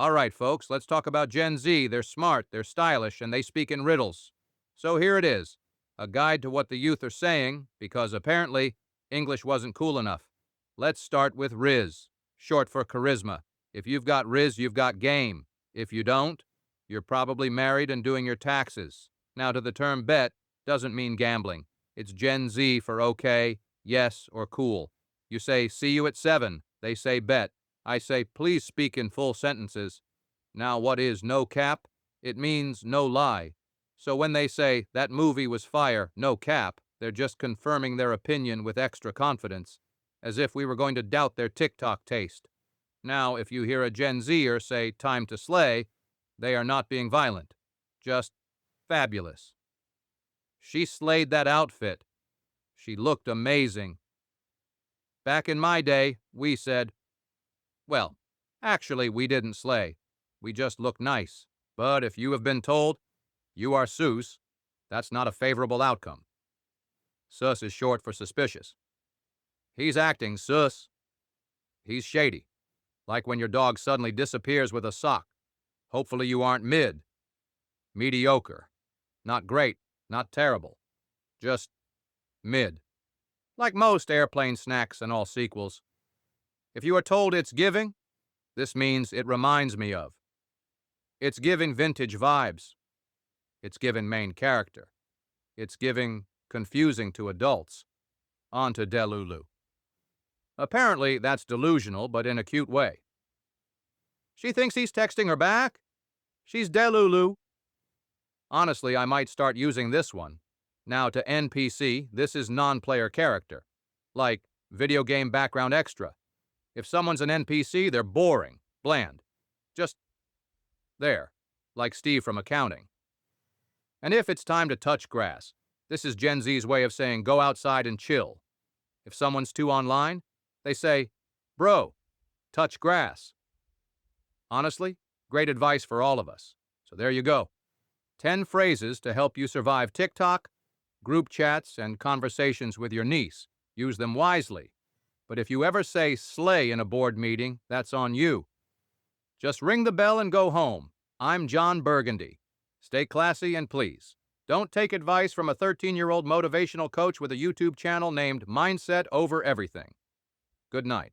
All right, folks, let's talk about Gen Z. They're smart, they're stylish, and they speak in riddles. So here it is, a guide to what the youth are saying, because apparently English wasn't cool enough. Let's start with rizz, short for charisma. If you've got rizz, you've got game. If you don't, you're probably married and doing your taxes. Now, to the term bet doesn't mean gambling. It's Gen Z for okay, yes, or cool. You say, see you at 7. They say bet. I say, please speak in full sentences. Now, what is no cap? It means no lie. So when they say, that movie was fire, no cap, they're just confirming their opinion with extra confidence, as if we were going to doubt their TikTok taste. Now, if you hear a Gen Zer say, time to slay, they are not being violent. Just fabulous. She slayed that outfit. She looked amazing. Back in my day, we said, well, actually, we didn't slay. We just looked nice. But if you have been told you are sus, that's not a favorable outcome. Sus is short for suspicious. He's acting sus. He's shady. Like when your dog suddenly disappears with a sock. Hopefully you aren't mid. Mediocre. Not great. Not terrible. Just mid. Like most airplane snacks and all sequels. If you are told it's giving, this means it reminds me of. It's giving vintage vibes. It's giving main character. It's giving confusing to adults. On to Delulu. Apparently, that's delusional, but in a cute way. She thinks he's texting her back? She's Delulu. Honestly, I might start using this one. Now to NPC, this is non-player character. Like video game background extra. If someone's an NPC, they're boring, bland. Just there, like Steve from accounting. And if it's time to touch grass, this is Gen Z's way of saying go outside and chill. If someone's too online, they say, bro, touch grass. Honestly, great advice for all of us. So there you go. 10 phrases to help you survive TikTok, group chats, and conversations with your niece. Use them wisely. But if you ever say slay in a board meeting, that's on you. Just ring the bell and go home. I'm John Burgundy. Stay classy and please, don't take advice from a 13-year-old motivational coach with a YouTube channel named Mindset Over Everything. Good night.